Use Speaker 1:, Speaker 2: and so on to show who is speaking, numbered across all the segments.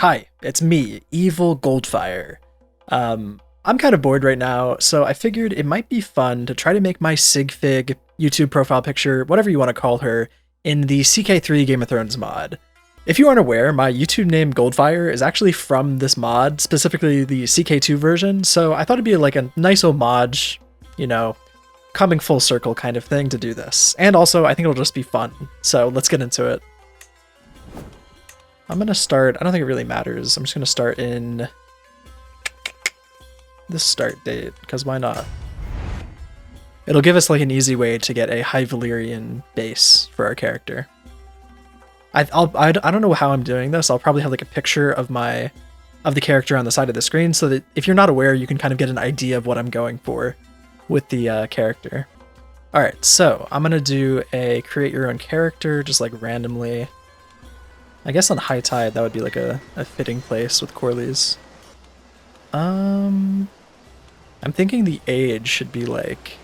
Speaker 1: Hi, it's me, Evil Goldfyre. I'm kind of bored right now, so I figured it might be fun to try to make my sigfig YouTube profile picture, whatever you want to call her, in the CK3 Game of Thrones mod. If you aren't aware, my YouTube name Goldfyre is actually from this mod, specifically the CK2 version, so I thought it'd be like a nice homage, you know, coming full circle kind of thing to do this. And also, I think it'll just be fun, so let's get into it. I'm gonna start, I don't think it really matters, I'm just gonna start in this start date, because why not? It'll give us like an easy way to get a High Valyrian base for our character. I don't know how I'm doing this. I'll probably have like a picture of the character on the side of the screen so that if you're not aware, you can kind of get an idea of what I'm going for with the character. All right, so I'm gonna do a create your own character just like randomly. I guess on High Tide that would be like a fitting place with Corlys. I'm thinking the age should be like,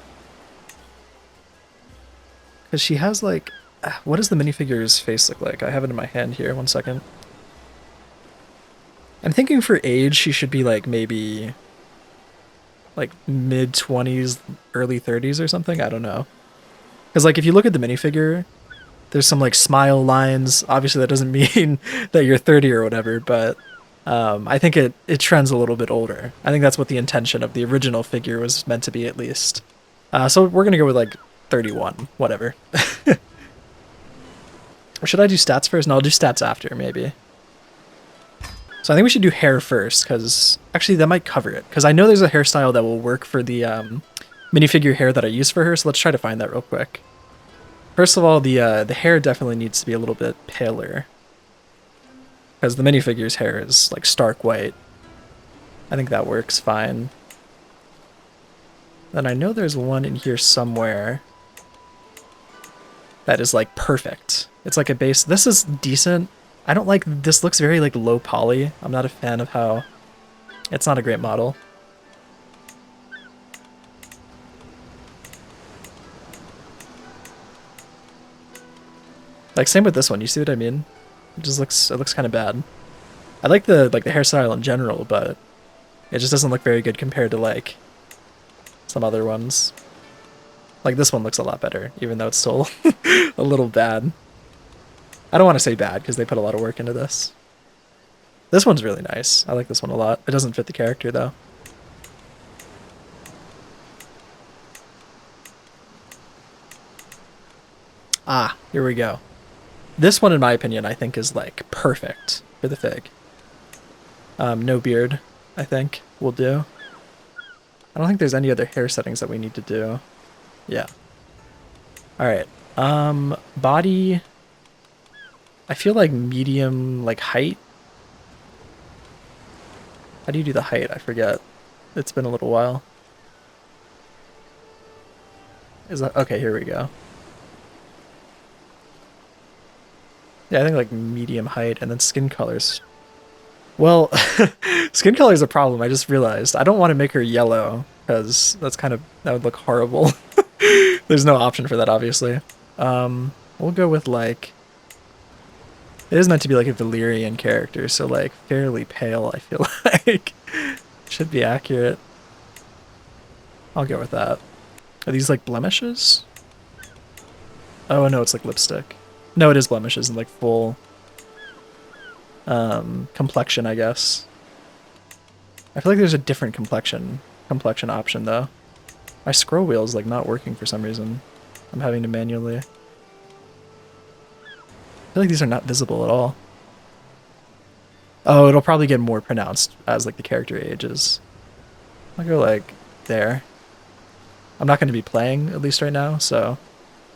Speaker 1: because she has like, what does the minifigure's face look like? I have it in my hand here, 1 second. I'm thinking for age she should be like maybe like mid-20s, early 30s or something, I don't know. Because like if you look at the minifigure, there's some like smile lines. Obviously that doesn't mean that you're 30 or whatever, but I think it trends a little bit older. I think that's what the intention of the original figure was meant to be, at least. So we're gonna go with like 31, whatever. Or should I do stats first? No, I'll do stats after, maybe. So I think we should do hair first, because actually that might cover it. Because I know there's a hairstyle that will work for the minifigure hair that I use for her, so let's try to find that real quick. First of all, the hair definitely needs to be a little bit paler, because the minifigure's hair is like stark white. I think that works fine. Then I know there's one in here somewhere that is like perfect. It's like a base. This is decent. I don't like, this looks very like low poly. I'm not a fan of how, it's not a great model. Like same with this one, you see what I mean? It looks kind of bad. I like the hairstyle in general, but it just doesn't look very good compared to like some other ones. Like this one looks a lot better, even though it's still a little bad. I don't want to say bad because they put a lot of work into this. This one's really nice. I like this one a lot. It doesn't fit the character though. Ah, here we go. This one, in my opinion, I think is like perfect for the fig. No beard, I think, will do. I don't think there's any other hair settings that we need to do. Yeah. Alright. Body, I feel like medium, like height. How do you do the height? I forget. It's been a little while. Is that, okay, here we go. Yeah, I think like medium height, and then skin colors. Well, skin color is a problem, I just realized. I don't want to make her yellow, because that would look horrible. There's no option for that, obviously. We'll go with like, it is meant to be like a Valyrian character, so like fairly pale, I feel like. Should be accurate. I'll go with that. Are these like blemishes? Oh no, it's like lipstick. No, it is blemishes and like full complexion, I guess. I feel like there's a different complexion option though. My scroll wheel is like not working for some reason. I'm having to manually. I feel like these are not visible at all. Oh, it'll probably get more pronounced as like the character ages. I'll go like there. I'm not going to be playing, at least right now, so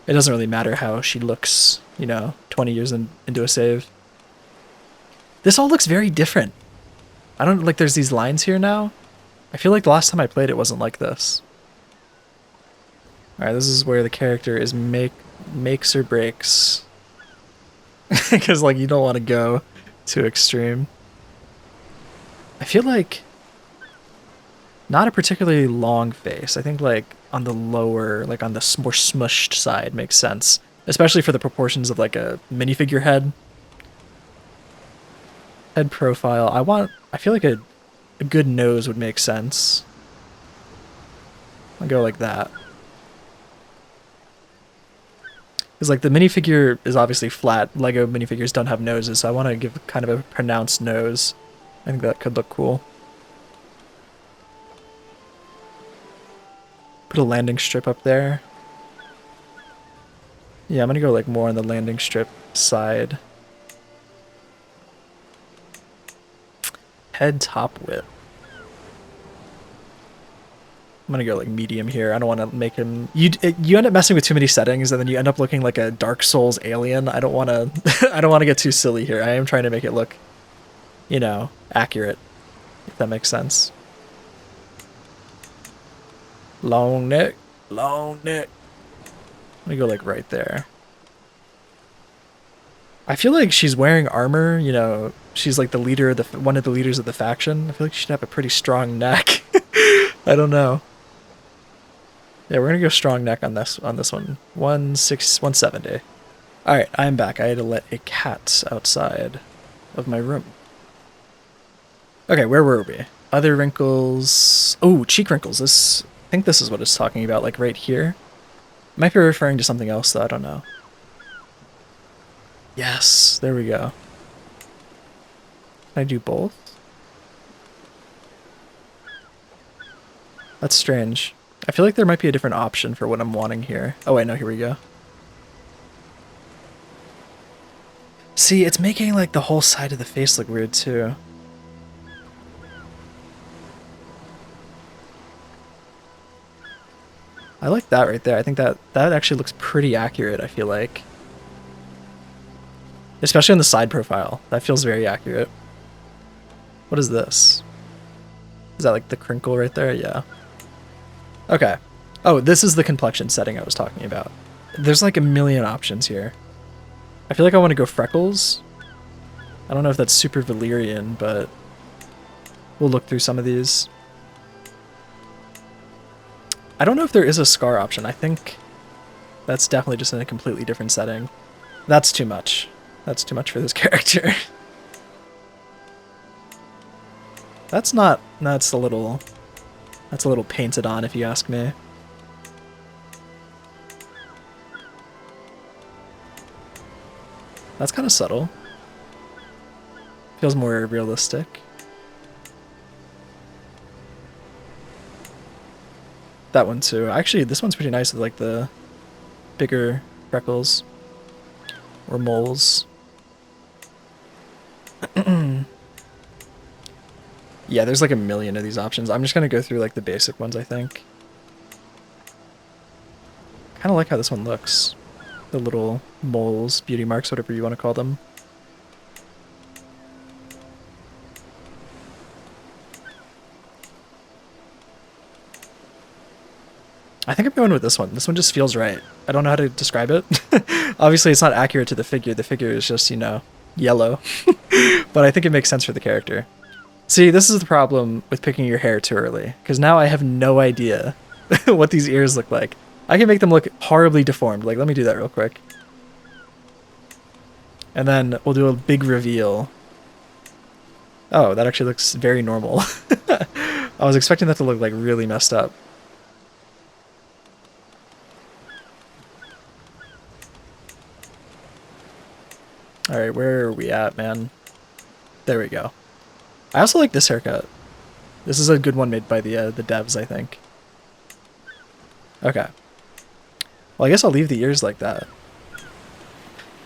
Speaker 1: it doesn't really matter how she looks, you know, 20 years into a save. This all looks very different. I don't, like, there's these lines here now. I feel like the last time I played it wasn't like this. Alright, this is where the character is makes or breaks. Because, like, you don't want to go too extreme. I feel like not a particularly long face. I think, like, on the lower, like, on the more smushed side makes sense. Especially for the proportions of, like, a minifigure head. Head profile. I feel like a good nose would make sense. I'll go like that. Because like the minifigure is obviously flat. Lego minifigures don't have noses, so I want to give kind of a pronounced nose. I think that could look cool. Put a landing strip up there. Yeah, I'm gonna go like more on the landing strip side. Head top width. I'm gonna go like medium here. I don't want to make him. You end up messing with too many settings, and then you end up looking like a Dark Souls alien. I don't want to. I don't want to get too silly here. I am trying to make it look, you know, accurate. If that makes sense. Long neck, long neck. Let me go like right there. I feel like she's wearing armor. You know, she's like the leader of the one of the leaders of the faction. I feel like she should have a pretty strong neck. I don't know. Yeah, we're gonna go strong neck on this one. 170. Alright, I'm back. I had to let a cat outside of my room. Okay, where were we? Other wrinkles. Oh, cheek wrinkles. I think this is what it's talking about, like right here. Might be referring to something else though, I don't know. Yes, there we go. Can I do both? That's strange. I feel like there might be a different option for what I'm wanting here. Oh wait, no, here we go. See, it's making like the whole side of the face look weird too. I like that right there. I think that actually looks pretty accurate, I feel like. Especially on the side profile. That feels very accurate. What is this? Is that like the crinkle right there? Yeah. Okay. Oh, this is the complexion setting I was talking about. There's like a million options here. I feel like I want to go freckles. I don't know if that's super Valyrian, but we'll look through some of these. I don't know if there is a scar option. I think that's definitely just in a completely different setting. That's too much. That's too much for this character. That's a little painted on if you ask me. That's kind of subtle. Feels more realistic. That one too. Actually, this one's pretty nice with like the bigger freckles or moles. Yeah, there's like a million of these options. I'm just gonna go through like the basic ones, I think. Kind of like how this one looks. The little moles, beauty marks, whatever you want to call them. I think I'm going with this one. This one just feels right. I don't know how to describe it. Obviously, it's not accurate to the figure. The figure is just, you know, yellow. But I think it makes sense for the character. See, this is the problem with picking your hair too early, because now I have no idea what these ears look like. I can make them look horribly deformed. Like, let me do that real quick. And then we'll do a big reveal. Oh, that actually looks very normal. I was expecting that to look like really messed up. Alright, where are we at, man? There we go. I also like this haircut. This is a good one made by the devs, I think. Okay. Well, I guess I'll leave the ears like that.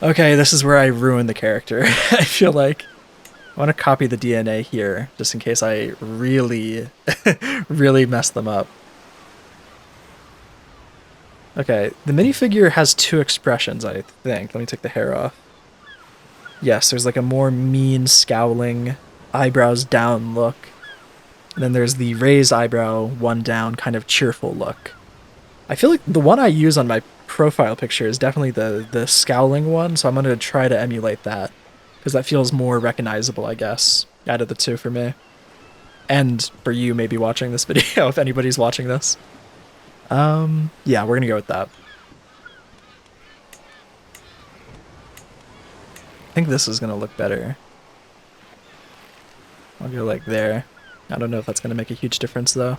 Speaker 1: Okay, this is where I ruin the character. I feel like I want to copy the DNA here, just in case I really, really mess them up. Okay, the minifigure has two expressions, I think. Let me take the hair off. Yes, there's like a more mean, scowling, eyebrows down look. And then there's the raised eyebrow, one down, kind of cheerful look. I feel like the one I use on my profile picture is definitely the scowling one, so I'm going to try to emulate that. Because that feels more recognizable, I guess, out of the two for me. And for you maybe watching this video, if anybody's watching this. Yeah, we're going to go with that. I think this is going to look better. I'll go like there. I don't know if that's going to make a huge difference though.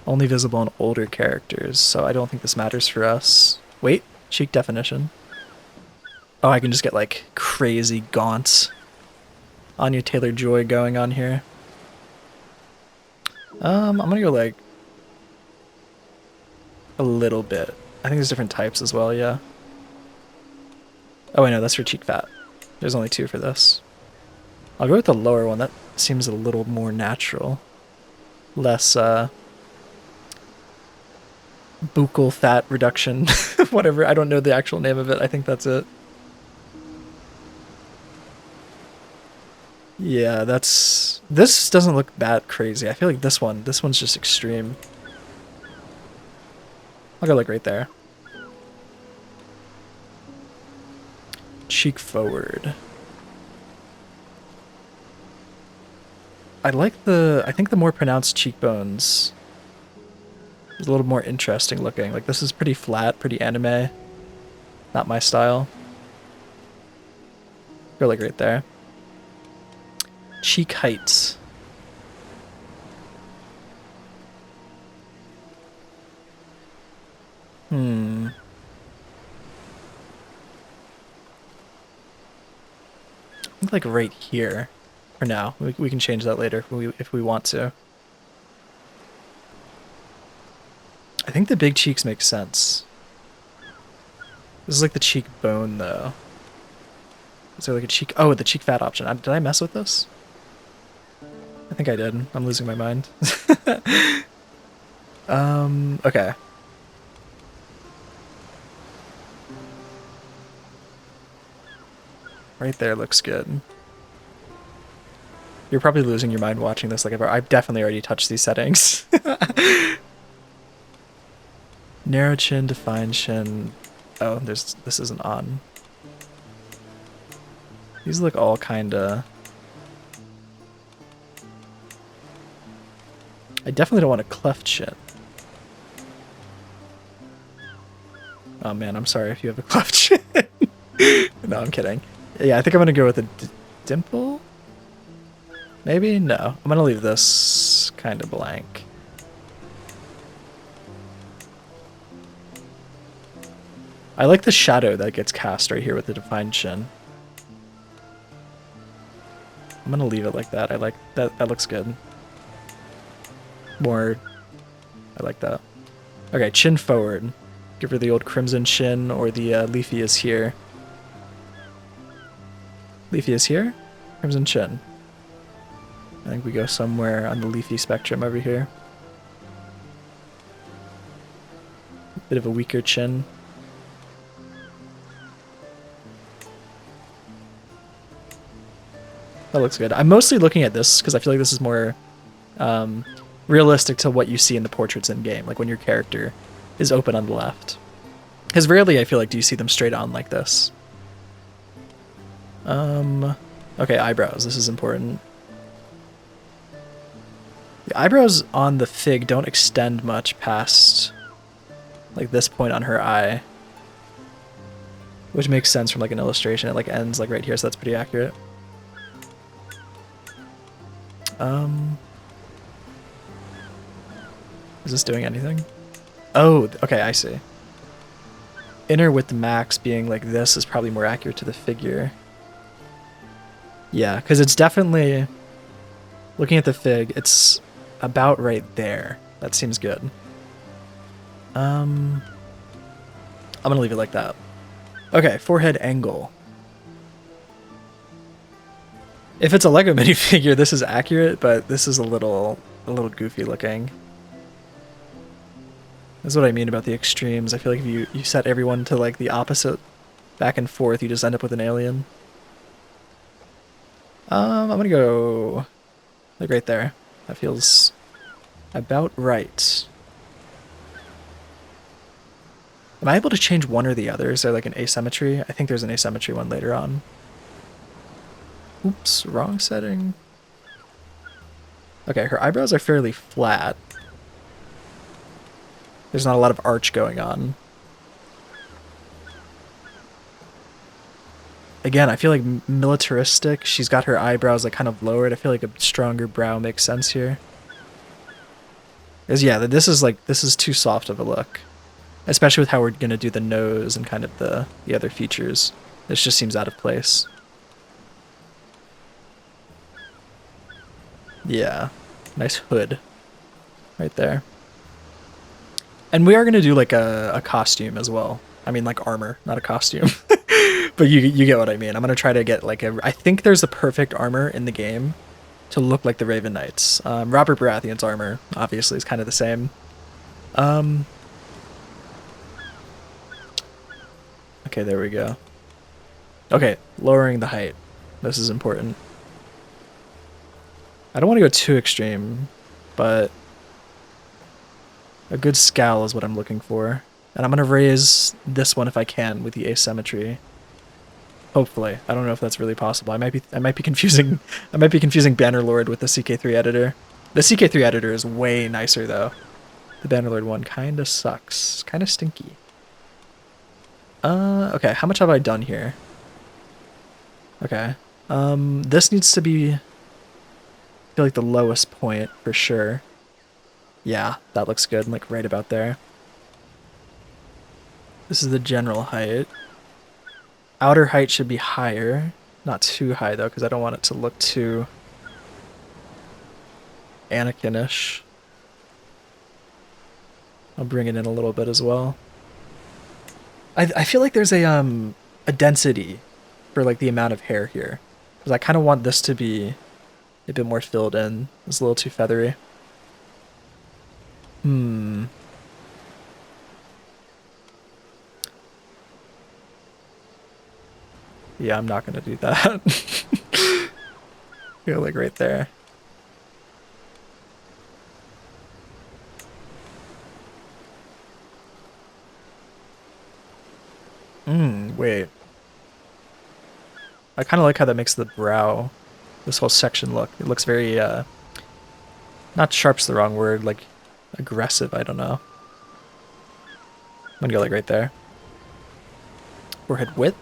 Speaker 1: Only visible in older characters, so I don't think this matters for us. Wait, cheek definition. Oh, I can just get like crazy gaunt Anya Taylor-Joy going on here. I'm gonna go like a little bit. I think there's different types as well, yeah. Oh, I know, that's for cheek fat. There's only 2 for this. I'll go with the lower one. That seems a little more natural. Less, buccal fat reduction. Whatever, I don't know the actual name of it. I think that's it. Yeah, that's... This doesn't look that crazy. I feel like this one's just extreme. I'll go like right there. Cheek forward. I think the more pronounced cheekbones is a little more interesting looking. Like this is pretty flat, pretty anime. Not my style. Go like right there. Cheek heights. I think like right here for now. We can change that later if we want to. I think the big cheeks make sense. This is like the cheekbone though. Is there like a cheek? Oh, the cheek fat option. Did I mess with this? I think I did. I'm losing my mind. Okay. Right there looks good. You're probably losing your mind watching this. Like I've definitely already touched these settings. Narrow chin, defined chin. Oh, this isn't on. These look all kinda... I definitely don't want a cleft chin. Oh man, I'm sorry if you have a cleft chin. No, I'm kidding. Yeah, I think I'm gonna go with a dimple? Maybe? No. I'm gonna leave this kind of blank. I like the shadow that gets cast right here with the defined chin. I'm gonna leave it like that. I like that. That looks good. More. I like that. Okay, chin forward. Give her the old crimson chin, or the leafy is here. Leafy is here. Crimson chin. I think we go somewhere on the leafy spectrum over here. Bit of a weaker chin. That looks good. I'm mostly looking at this because I feel like this is more realistic to what you see in the portraits in game, like when your character is open on the left. Because rarely I feel like do you see them straight on like this. Okay, eyebrows. This is important. The eyebrows on the fig don't extend much past like this point on her eye, which makes sense from like an illustration. It like ends like right here, so that's pretty accurate. Is this doing anything? Oh, okay, I see. Inner width max being like this is probably more accurate to the figure. Yeah, because it's definitely, looking at the fig, it's about right there. That seems good. I'm gonna leave it like that. Okay, forehead angle. If it's a Lego minifigure, this is accurate, but this is a little goofy looking. That's what I mean about the extremes. I feel like if you set everyone to like the opposite back and forth, you just end up with an alien. I'm gonna go like right there. That feels about right. Am I able to change one or the other? Is there like an asymmetry? I think there's an asymmetry one later on. Oops, wrong setting. Okay, her eyebrows are fairly flat. There's not a lot of arch going on. again, I feel like militaristic. She's got her eyebrows like kind of lowered. I feel like a stronger brow makes sense here. Because yeah, this is too soft of a look, especially with how we're gonna do the nose and kind of the other features. This just seems out of place. Yeah, nice hood right there. And we are gonna do like a costume as well. I mean, like armor, not a costume. But you get what I mean. I'm gonna try to get like a. I think there's a perfect armor in the game to look like the Raven Knights. Robert Baratheon's armor obviously is kind of the same. Um, okay, there we go. Okay, lowering the height. This is important. I don't want to go too extreme, but a good scowl is what I'm looking for. And I'm gonna raise this one if I can with the asymmetry. Hopefully. I don't know if that's really possible. I might be confusing I might be confusing Bannerlord with the CK3 editor. The CK3 editor is way nicer though. The Bannerlord one kinda sucks. Kinda stinky. Okay, how much have I done here? Okay. This needs to be, I feel like, the lowest point for sure. Yeah, that looks good, like right about there. This is the general height. Outer height should be higher. Not too high, though, because I don't want it to look too Anakin-ish. I'll bring it in a little bit as well. I feel like there's a density for, like, the amount of hair here. Because I kind of want this to be a bit more filled in. It's a little too feathery. Hmm. Yeah, I'm not gonna do that. Go like right there. Wait. I kind of like how that makes the brow, this whole section look. It looks very, not sharp's the wrong word, like aggressive, I don't know. I'm gonna go like right there. Forehead width.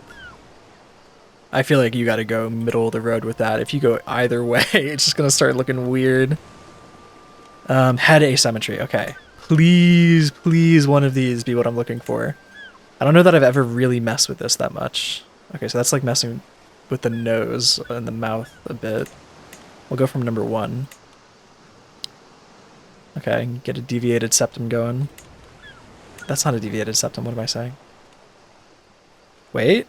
Speaker 1: I feel like you gotta go middle of the road with that. If you go either way, it's just gonna start looking weird. Head asymmetry, okay. Please, please one of these be what I'm looking for. I don't know that I've ever really messed with this that much. Okay, so that's like messing with the nose and the mouth a bit. We'll go from number 1. Okay, get a deviated septum going. That's not a deviated septum, what am I saying? Wait?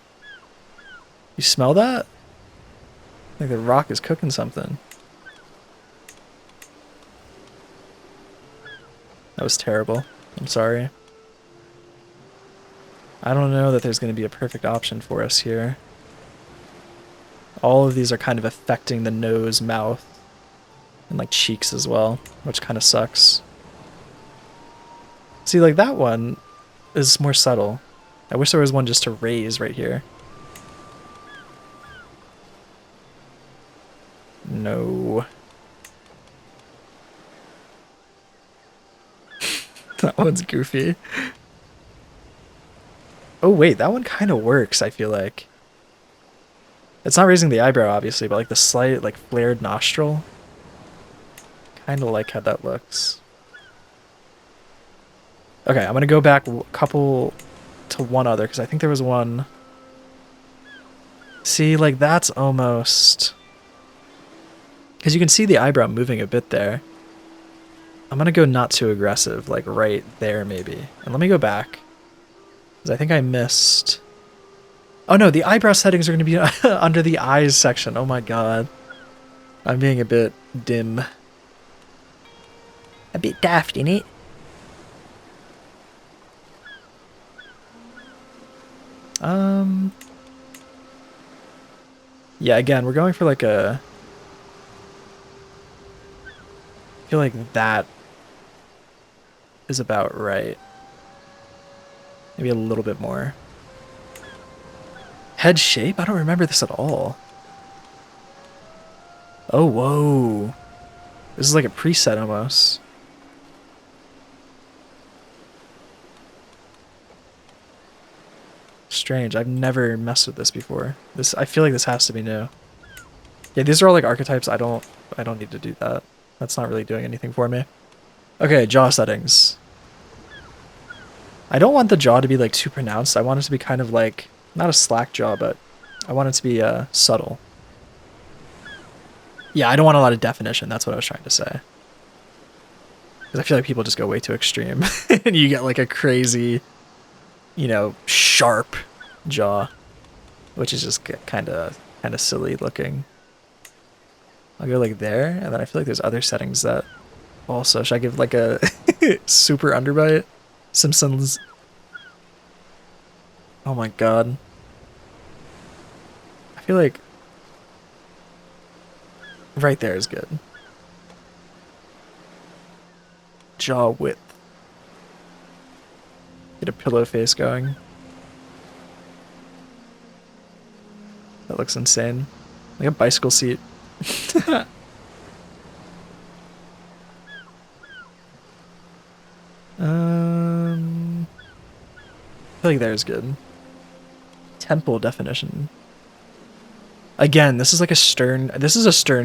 Speaker 1: You smell that? I think the rock is cooking something. That was terrible. I'm sorry. I don't know that there's going to be a perfect option for us here. All of these are kind of affecting the nose, mouth, and like cheeks as well, which kind of sucks. See, like that one is more subtle. I wish there was one just to raise right here. No. That one's goofy. Oh wait, that one kind of works, I feel like. It's not raising the eyebrow, obviously, but like the slight, like, flared nostril. Kind of like how that looks. Okay, I'm gonna go back a couple to one other, because I think there was one. See, like, that's almost... Because you can see the eyebrow moving a bit there. I'm gonna go not too aggressive, like right there maybe. And let me go back. Because I think I missed... Oh no, the eyebrow settings are gonna be under the eyes section. Oh my god. I'm being a bit dim. A bit daft in it. Yeah, again, we're going for like a... I feel like that is about right. Maybe a little bit more. Head shape? I don't remember this at all. Oh, whoa. This is like a preset almost. Let's strange. I've never messed with this before. I feel like this has to be new. Yeah, these are all like archetypes. I don't need to do that. That's not really doing anything for me. Okay, jaw settings. I don't want the jaw to be like too pronounced. I want it to be kind of like, not a slack jaw, but I want it to be subtle. Yeah, I don't want a lot of definition. That's what I was trying to say. Because I feel like people just go way too extreme. And you get like a crazy, you know, sharp jaw, which is just kind of silly looking. I'll go like there, and then I feel like there's other settings that also, should I give like a super underbite? Simpsons. Oh my god. I feel like right there is good. Jaw width. Get a pillow face going. That looks insane. Like a bicycle seat. I feel like there's good. Temple definition. Again, this is like a stern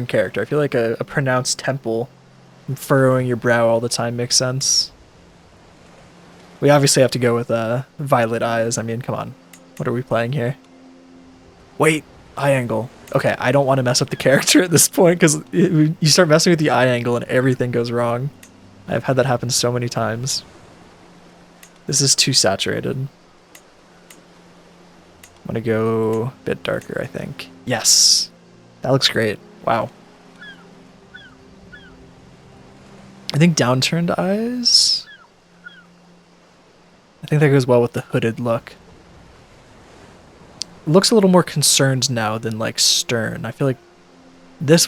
Speaker 1: character. I feel like a pronounced temple and furrowing your brow all the time makes sense. We obviously have to go with violet eyes. I mean, come on. What are we playing here? Wait, eye angle. Okay, I don't want to mess up the character at this point because you start messing with the eye angle and everything goes wrong. I've had that happen so many times. This is too saturated. I'm gonna go a bit darker, I think. Yes, that looks great. Wow. I think downturned eyes. I think that goes well with the hooded look. Looks a little more concerned now than like stern. I feel like this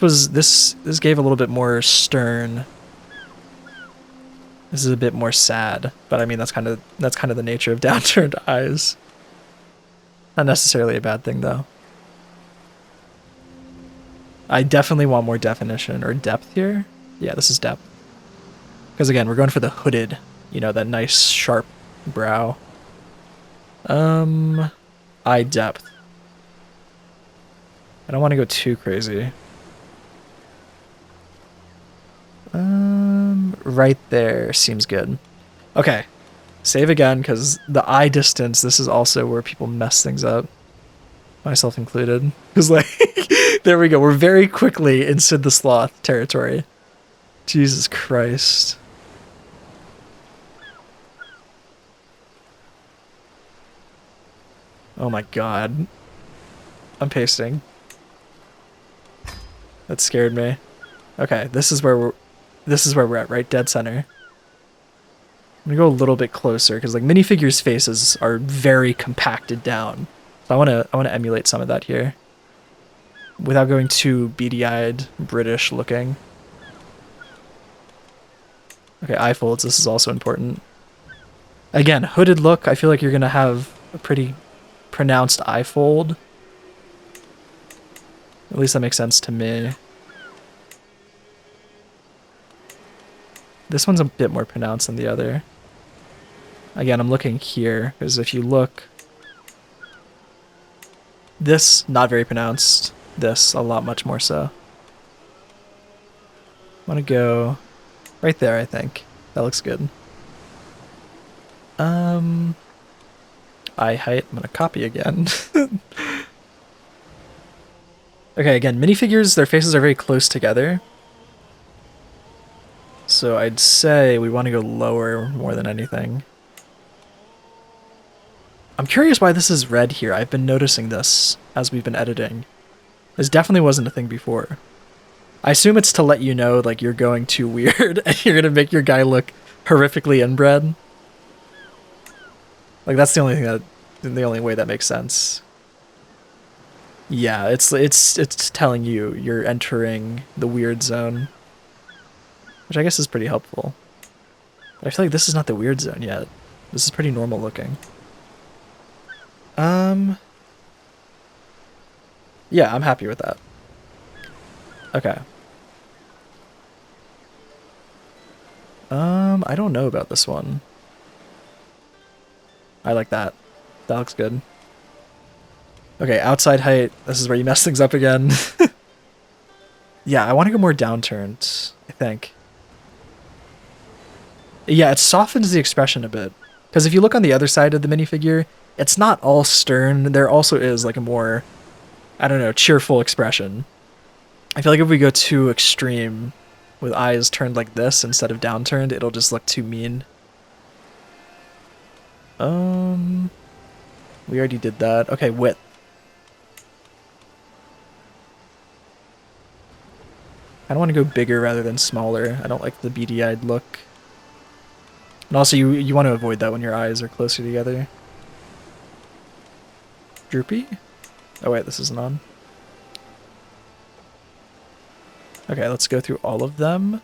Speaker 1: gave a little bit more stern. This is a bit more sad, but I mean that's kind of the nature of downturned eyes. Not necessarily a bad thing though. I definitely want more definition or depth here. Yeah, this is depth. Because again, we're going for the hooded, you know, that nice sharp brow. Eye depth. I don't want to go too crazy. Right there seems good. Okay, save again, because the eye distance, this is also where people mess things up. Myself included. Because like, there we go, we're very quickly in Sid the Sloth territory. Jesus Christ. Oh my god. I'm pasting. That scared me. Okay, this is where we're at, right? Dead center. I'm gonna go a little bit closer because like minifigures' faces are very compacted down. So I wanna emulate some of that here. Without going too beady-eyed, British looking. Okay, eye folds, this is also important. Again, hooded look, I feel like you're gonna have a pretty pronounced eye fold. At least that makes sense to me. This one's a bit more pronounced than the other. Again, I'm looking here, because if you look... This, not very pronounced. This, a lot much more so. I want to go right there, I think. That looks good. Eye height, I'm going to copy again. Okay, again, minifigures, their faces are very close together. So I'd say we want to go lower more than anything. I'm curious why this is red here. I've been noticing this as we've been editing. This definitely wasn't a thing before. I assume it's to let you know like you're going too weird and you're gonna make your guy look horrifically inbred. Like that's the only way that makes sense. Yeah, it's telling you you're entering the weird zone. Which I guess is pretty helpful. But I feel like this is not the weird zone yet. This is pretty normal looking. Yeah, I'm happy with that. Okay. I don't know about this one. I like that. That looks good. Okay, outside height. This is where you mess things up again. Yeah, I want to go more downturned, I think. Yeah, it softens the expression a bit. Because if you look on the other side of the minifigure, it's not all stern. There also is like a more, I don't know, cheerful expression. I feel like if we go too extreme with eyes turned like this instead of downturned, it'll just look too mean. We already did that. Okay, width. I don't want to go bigger rather than smaller. I don't like the beady-eyed look. And also, you want to avoid that when your eyes are closer together. Droopy? Oh wait, this isn't on. Okay, let's go through all of them.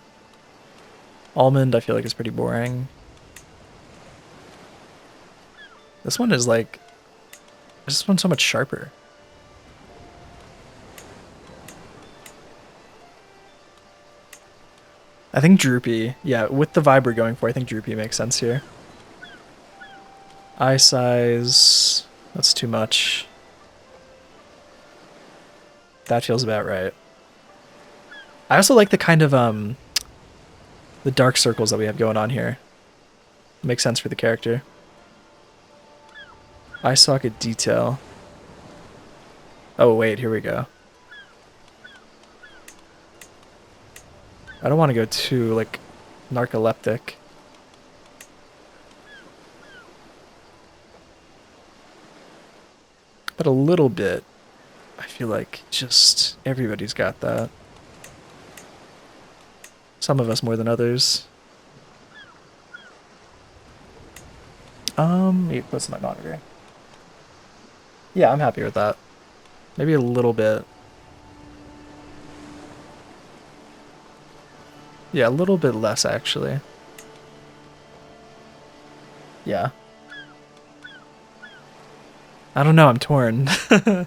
Speaker 1: Almond, I feel like is pretty boring. This one is like... This one's so much sharper. I think droopy. Yeah, with the vibe we're going for, I think droopy makes sense here. Eye size... That's too much. That feels about right. I also like the kind of, the dark circles that we have going on here. Makes sense for the character. Eye socket detail. Oh wait, here we go. I don't want to go too, like, narcoleptic. But a little bit. I feel like just everybody's got that. Some of us more than others. What's my monitor? Yeah, I'm happy with that. Maybe a little bit. Yeah, a little bit less, actually. Yeah. I don't know, I'm torn. Let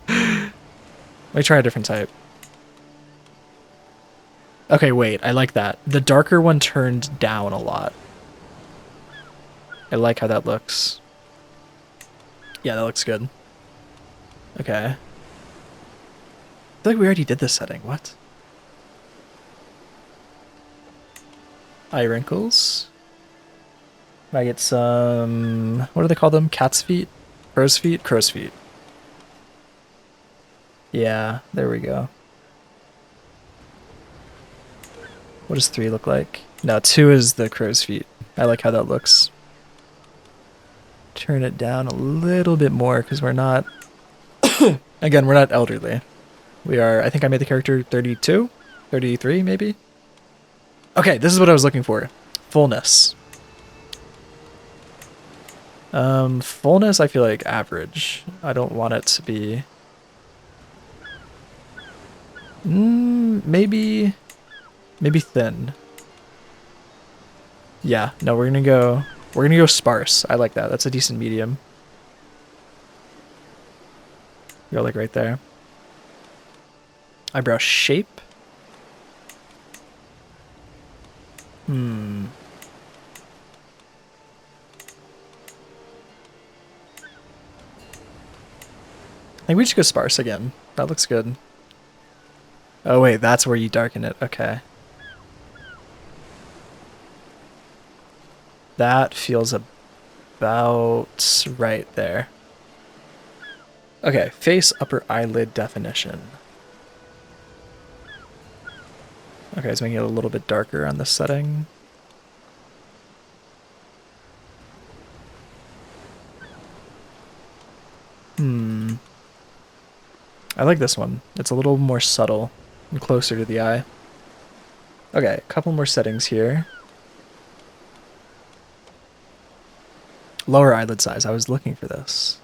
Speaker 1: me try a different type. Okay, wait, I like that. The darker one turned down a lot. I like how that looks. Yeah, that looks good. Okay. I feel like we already did this setting. What? Eye wrinkles. I get some... What do they call them? Cat's feet? Crow's feet? Crow's feet. Yeah, there we go. What does 3 look like? No, 2 is the crow's feet. I like how that looks. Turn it down a little bit more because we're not... Again, we're not elderly. We are... I think I made the character 32? 33, maybe? Okay, this is what I was looking for. Fullness. Fullness, I feel like average. I don't want it to be... maybe thin. Yeah, no, we're gonna go sparse. I like that. That's a decent medium. Go like right there. Eyebrow shape. I think we just go sparse again. That looks good. Oh wait, that's where you darken it. Okay. That feels about right there. Okay, face upper eyelid definition. Okay, it's making it a little bit darker on this setting. I like this one. It's a little more subtle and closer to the eye. Okay, a couple more settings here. Lower eyelid size. I was looking for this.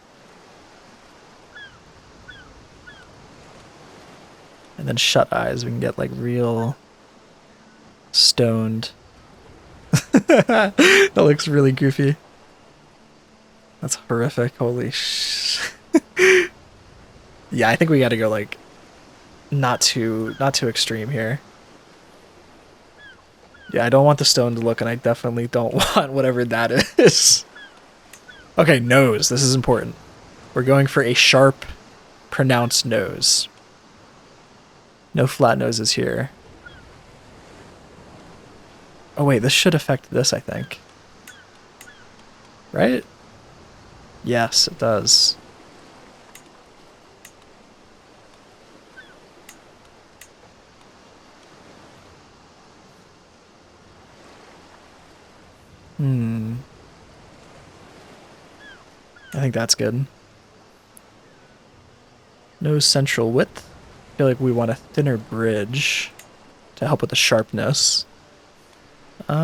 Speaker 1: And then shut eyes. We can get like real stoned. That looks really goofy. That's horrific. Holy sh... Yeah, I think we gotta go like not too extreme here. Yeah, I don't want the stoned look, and I definitely don't want whatever that is. Okay, nose. This is important. We're going for a sharp, pronounced nose. No flat noses here. Oh wait, this should affect this, I think. Right? Yes, it does. I think that's good. No central width. I feel like we want a thinner bridge to help with the sharpness. You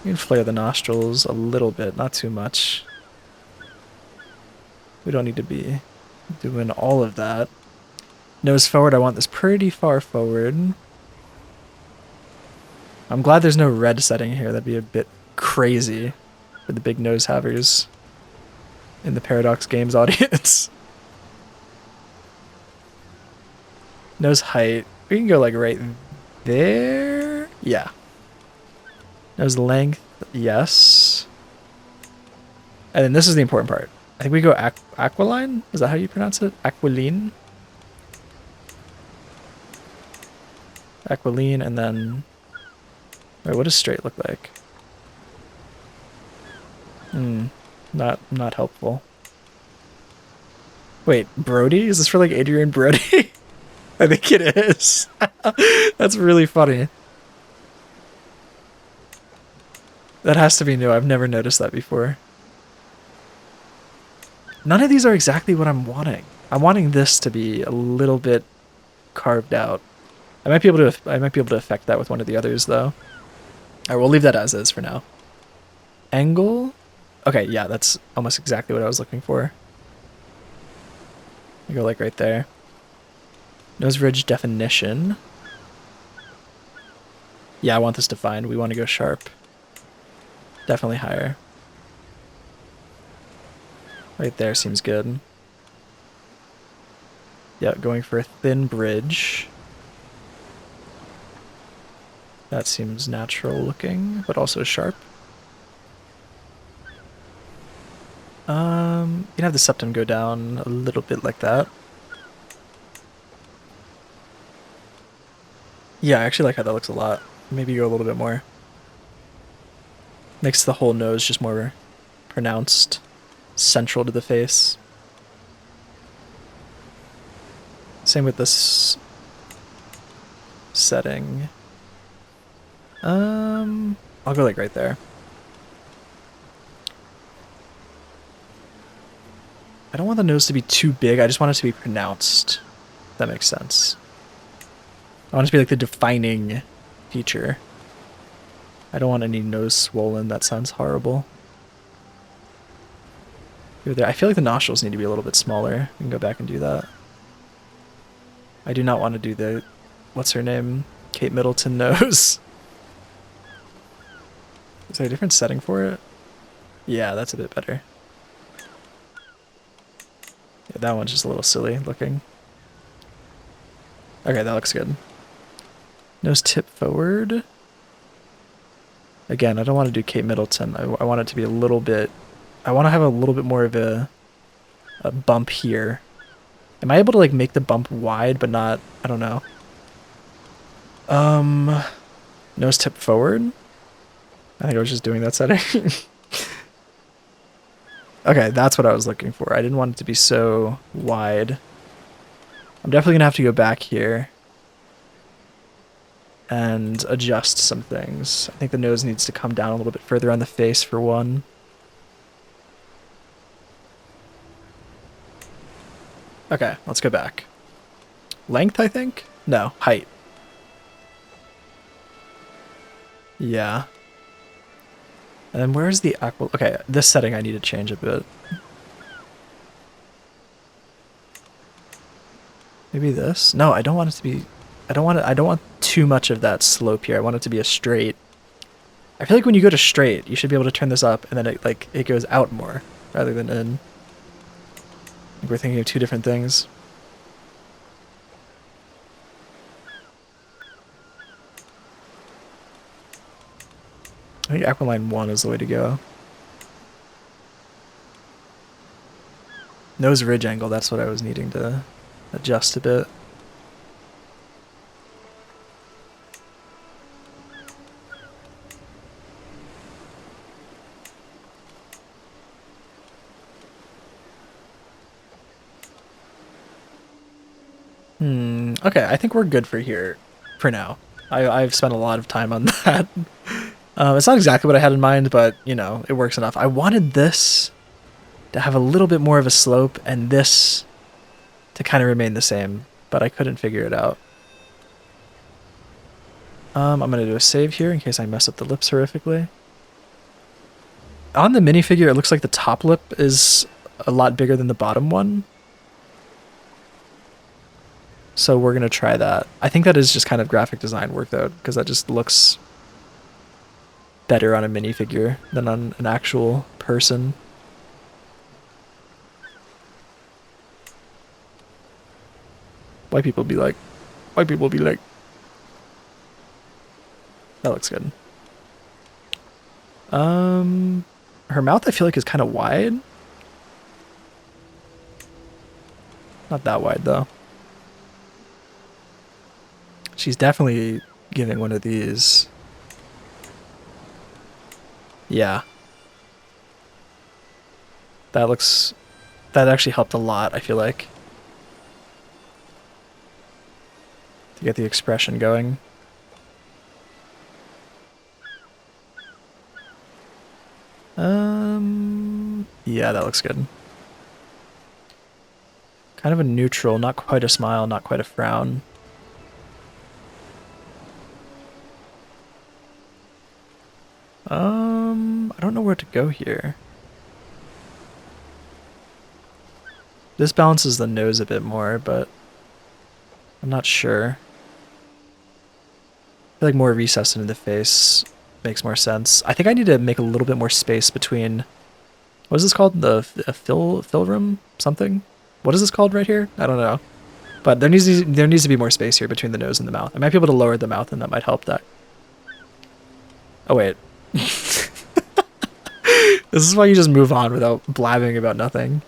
Speaker 1: can flare the nostrils a little bit, not too much. We don't need to be doing all of that. Nose forward, I want this pretty far forward. I'm glad there's no red setting here. That'd be a bit crazy for the big nose havers in the Paradox Games audience. Nose height. We can go like right there. Yeah. Nose length. Yes. And then this is the important part. I think we go aquiline. Is that how you pronounce it? Aquiline? Aquiline, and then... Wait, what does straight look like? Not helpful. Wait, Brody? Is this for like Adrian Brody? I think it is. That's really funny. That has to be new. I've never noticed that before. None of these are exactly what I'm wanting. I'm wanting this to be a little bit carved out. I might be able to affect that with one of the others though. Alright, we'll leave that as is for now. Angle? Okay, yeah, that's almost exactly what I was looking for. I go like right there. Nose ridge definition. Yeah, I want this defined. We want to go sharp. Definitely higher. Right there seems good. Yeah, going for a thin bridge. That seems natural looking, but also sharp. You can have the septum go down a little bit like that. Yeah, I actually like how that looks a lot. Maybe go a little bit more. Makes the whole nose just more pronounced, central to the face. Same with this setting. I'll go like right there. I don't want the nose to be too big. I just want it to be pronounced. If that makes sense. I want it to be like the defining feature. I don't want any nose swollen. That sounds horrible. I feel like the nostrils need to be a little bit smaller. We can go back and do that. I do not want to do the, what's her name? Kate Middleton nose. Is there a different setting for it? Yeah, that's a bit better. Yeah, that one's just a little silly looking. Okay, that looks good. Nose tip forward. Again, I don't want to do Kate Middleton. I want it to be a little bit... I want to have a little bit more of a bump here. Am I able to like make the bump wide but not... I don't know. Nose tip forward? I think I was just doing that setting. Okay, that's what I was looking for. I didn't want it to be so wide. I'm definitely gonna have to go back here and adjust some things. I think the nose needs to come down a little bit further on the face for one. Okay, let's go back. Length, I think? No, height. Yeah. And then where's the aqua? Okay, this setting I need to change a bit. Maybe this? No, I don't want it to be... I don't want too much of that slope here. I want it to be a straight. I feel like when you go to straight, you should be able to turn this up and then it goes out more rather than in. I think we're thinking of two different things. I think Aquiline 1 is the way to go. Nose ridge angle, that's what I was needing to adjust a bit. Okay, I think we're good for here for now. I've spent a lot of time on that. It's not exactly what I had in mind, but, you know, it works enough. I wanted this to have a little bit more of a slope and this to kind of remain the same, but I couldn't figure it out. I'm going to do a save here in case I mess up the lips horrifically. On the minifigure, it looks like the top lip is a lot bigger than the bottom one. So we're going to try that. I think that is just kind of graphic design work, though, because that just looks better on a minifigure than on an actual person. White people be like, that looks good. Her mouth I feel like is kind of wide. Not that wide though. She's definitely giving one of these. Yeah. That actually helped a lot, I feel like. To get the expression going. Yeah, that looks good. Kind of a neutral, not quite a smile, not quite a frown. I don't know where to go here. This balances the nose a bit more, but I'm not sure. I feel like more recessed into the face makes more sense. I think I need to make a little bit more space between... What is this called? The fill room? Something? What is this called right here? I don't know. But there needs to be more space here between the nose and the mouth. I might be able to lower the mouth and that might help that. Oh, wait. This is why you just move on without blabbing about nothing.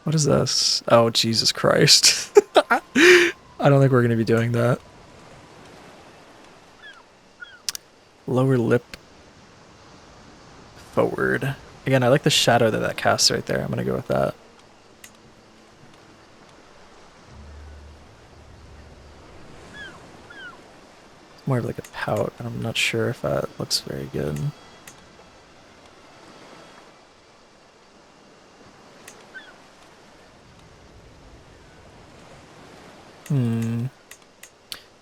Speaker 1: What is this? Oh, Jesus Christ. I don't think we're going to be doing that. Lower lip forward. Again, I like the shadow that casts right there. I'm going to go with that. More of like a pout, and I'm not sure if that looks very good.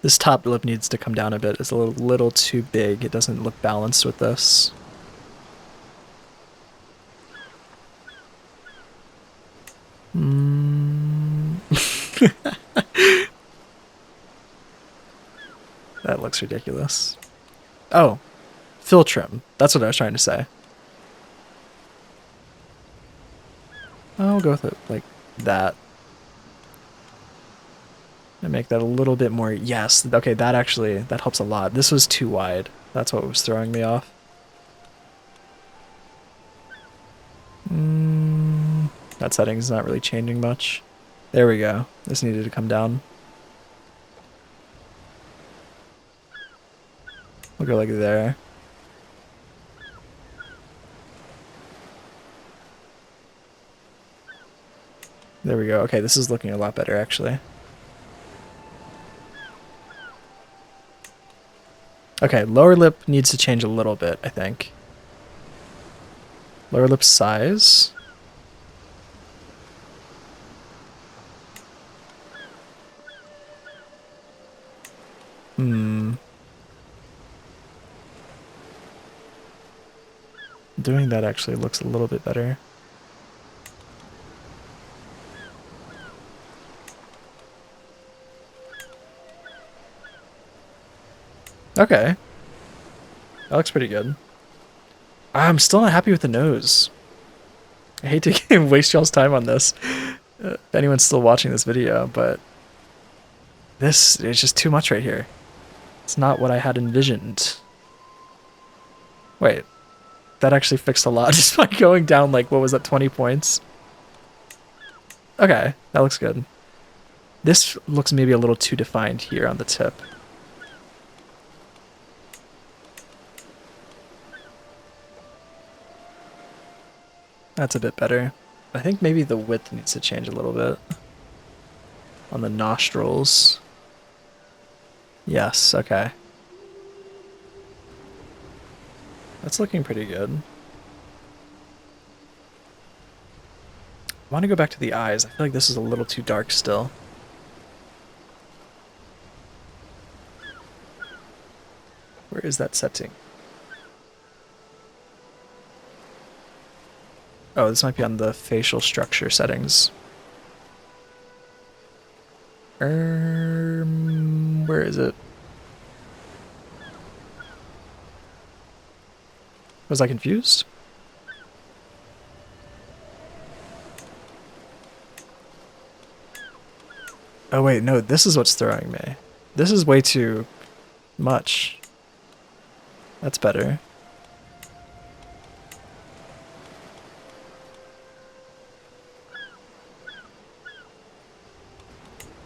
Speaker 1: This top lip needs to come down a bit. It's a little too big. It doesn't look balanced with this. That looks ridiculous. Oh, fill trim. That's what I was trying to say. I'll go with it like that. And make that a little bit more... Yes, okay, that helps a lot. This was too wide. That's what was throwing me off. That setting's not really changing much. There we go. This needed to come down. We'll go like there. There we go. Okay, this is looking a lot better, actually. Okay, lower lip needs to change a little bit, I think. Lower lip size. Doing that actually looks a little bit better. Okay. That looks pretty good. I'm still not happy with the nose. I hate to waste y'all's time on this, if anyone's still watching this video, but this is just too much right here. It's not what I had envisioned. Wait. that actually fixed a lot just by going down, like, what was that, 20 points? Okay, that looks good. This looks maybe a little too defined here on the tip. That's a bit better. I think maybe the width needs to change a little bit. On the nostrils. Yes, okay. That's looking pretty good. I want to go back to the eyes. I feel like this is a little too dark still. Where is that setting? Oh, this might be on the facial structure settings. Where is it? Was I confused? Oh wait, no, this is what's throwing me. This is way too much. That's better.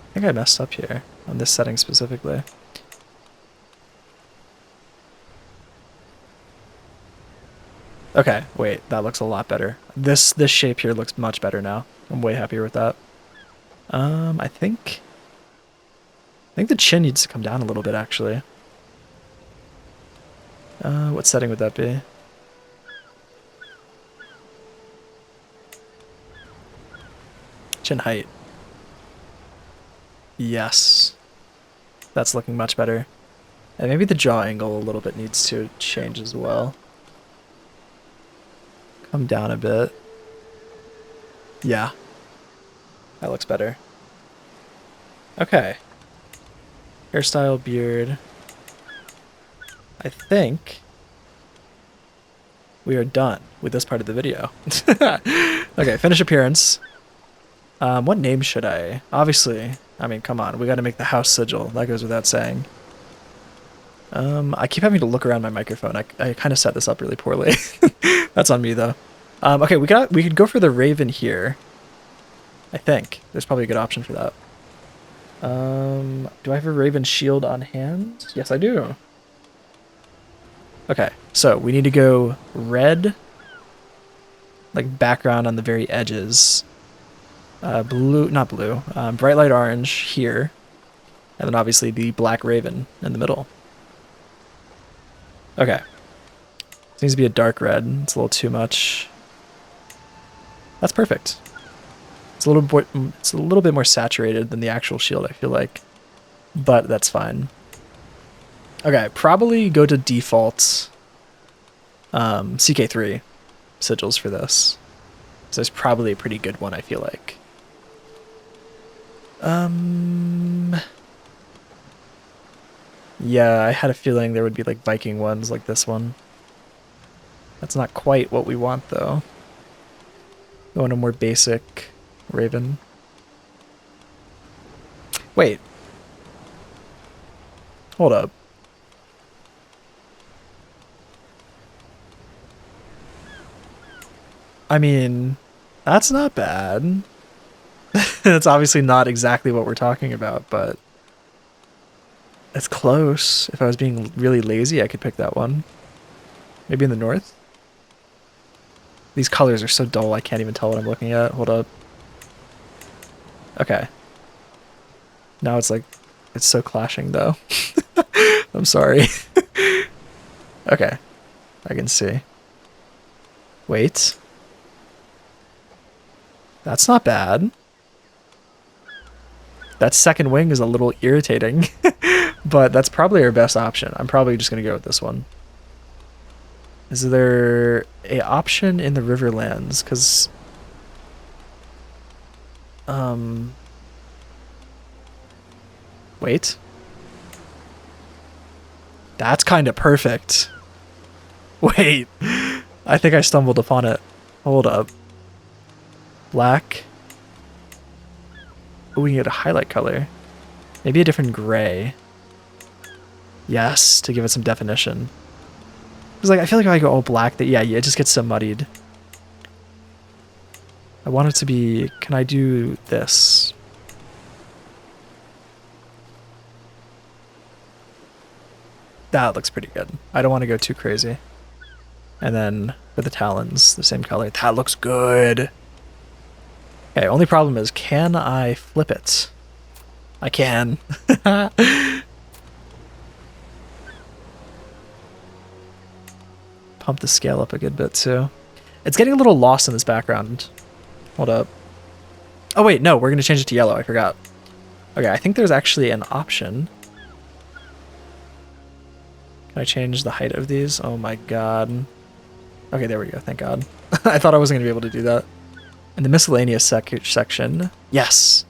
Speaker 1: I think I messed up here on this setting specifically. Okay, wait, that looks a lot better. This shape here looks much better now. I'm way happier with that. I think the chin needs to come down a little bit actually. What setting would that be? Chin height. Yes. That's looking much better. And maybe the jaw angle a little bit needs to change as well. Come down a bit. Yeah. That looks better. Okay. Hairstyle, beard. I think we are done with this part of the video. Okay, finish appearance. What name should I? Obviously, I mean, come on, we gotta make the house sigil. That goes without saying. I keep having to look around my microphone. I kind of set this up really poorly. That's on me though. Okay, we could go for the raven here. I think there's probably a good option for that. Do I have a raven shield on hand? Yes, I do. Okay, so we need to go red, like background on the very edges. Blue, not blue, bright light orange here. And then obviously the black raven in the middle. Okay. This needs to be a dark red. It's a little too much. That's perfect. It's a little bit more saturated than the actual shield, I feel like. But that's fine. Okay, probably go to default CK3 sigils for this. So it's probably a pretty good one, I feel like. Yeah, I had a feeling there would be like Viking ones like this one. That's not quite what we want though. We want a more basic raven. Wait. Hold up. I mean, that's not bad. It's obviously not exactly what we're talking about, but it's close. If I was being really lazy, I could pick that one. Maybe in the north? These colors are so dull, I can't even tell what I'm looking at. Hold up. Okay. Now it's like, it's so clashing though. I'm sorry. Okay. I can see. Wait. That's not bad. That second wing is a little irritating, but that's probably our best option. I'm probably just going to go with this one. Is there a option in the Riverlands? Because, wait. That's kind of perfect. Wait, I think I stumbled upon it. Hold up. Black. Oh, we can get a highlight color. Maybe a different gray. Yes, to give it some definition. Because like I feel like if I go all black, that yeah, it just gets so muddied. I want it to be. Can I do this? That looks pretty good. I don't want to go too crazy. And then for the talons, the same color. That looks good. Okay, only problem is, can I flip it? I can. Pump the scale up a good bit too. It's getting a little lost in this background. Hold up. Oh wait, no, we're gonna change it to yellow, I forgot. Okay, I think there's actually an option. Can I change the height of these? Oh my god. Okay, there we go, thank god. I thought I wasn't gonna be able to do that. In the miscellaneous section, yes!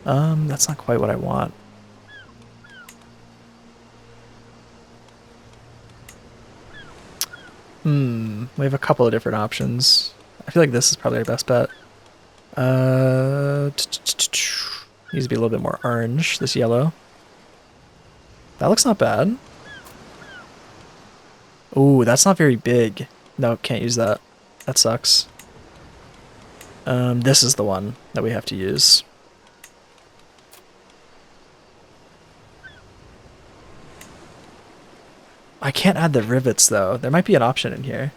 Speaker 1: That's not quite what I want. We have a couple of different options. I feel like this is probably our best bet. Needs to be a little bit more orange, this yellow. That looks not bad. Ooh, that's not very big. No, can't use that. That sucks. This is the one that we have to use. I can't add the rivets though. There might be an option in here.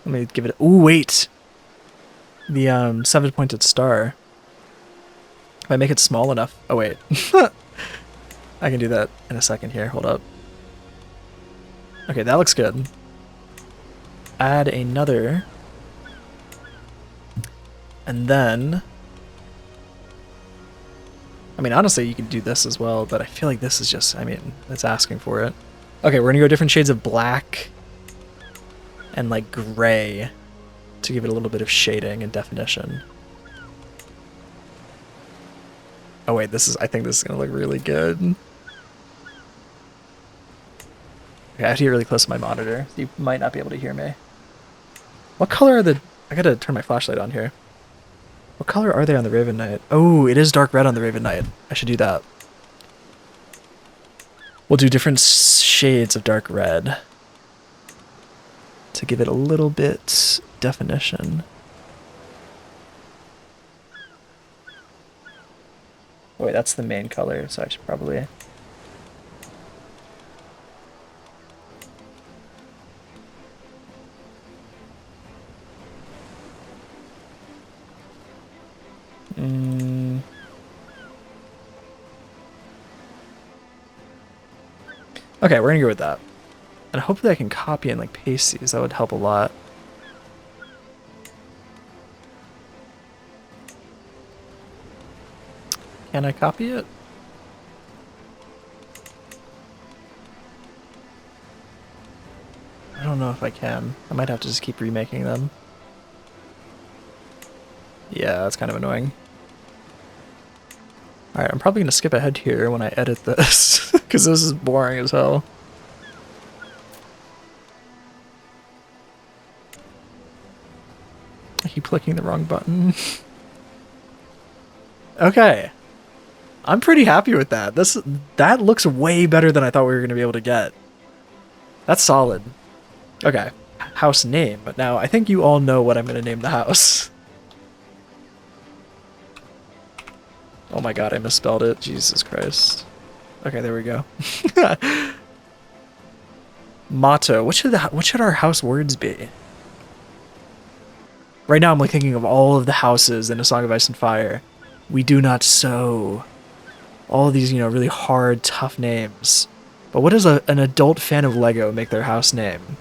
Speaker 1: Let me give it. Ooh, wait. The 7-pointed star. If I make it small enough. Oh wait. I can do that in a second here. Hold up. Okay, that looks good. Add another. And then, I mean, honestly, you can do this as well, but I feel like this is just, I mean, it's asking for it. Okay, we're gonna go different shades of black and like gray to give it a little bit of shading and definition. Oh wait, I think this is gonna look really good. Okay, I have to get really close to my monitor. So you might not be able to hear me. What color are I gotta turn my flashlight on here. What color are they on the Raven Knight? Oh, it is dark red on the Raven Knight. I should do that. We'll do different shades of dark red to give it a little bit definition. Oh, wait, that's the main color, so I should probably... Okay, we're gonna go with that. And hopefully I can copy and like paste these. That would help a lot. Can I copy it? I don't know if I can. I might have to just keep remaking them. Yeah, that's kind of annoying. Alright, I'm probably going to skip ahead here when I edit this, because this is boring as hell. I keep clicking the wrong button. Okay. I'm pretty happy with that. That looks way better than I thought we were going to be able to get. That's solid. Okay. House name. But now I think you all know what I'm going to name the house. Oh my god, I misspelled it. Jesus Christ. Okay, there we go. Motto. What should our house words be? Right now I'm like thinking of all of the houses in A Song of Ice and Fire. We do not sow. All of these, you know, really hard, tough names. But what does an adult fan of Lego make their house name?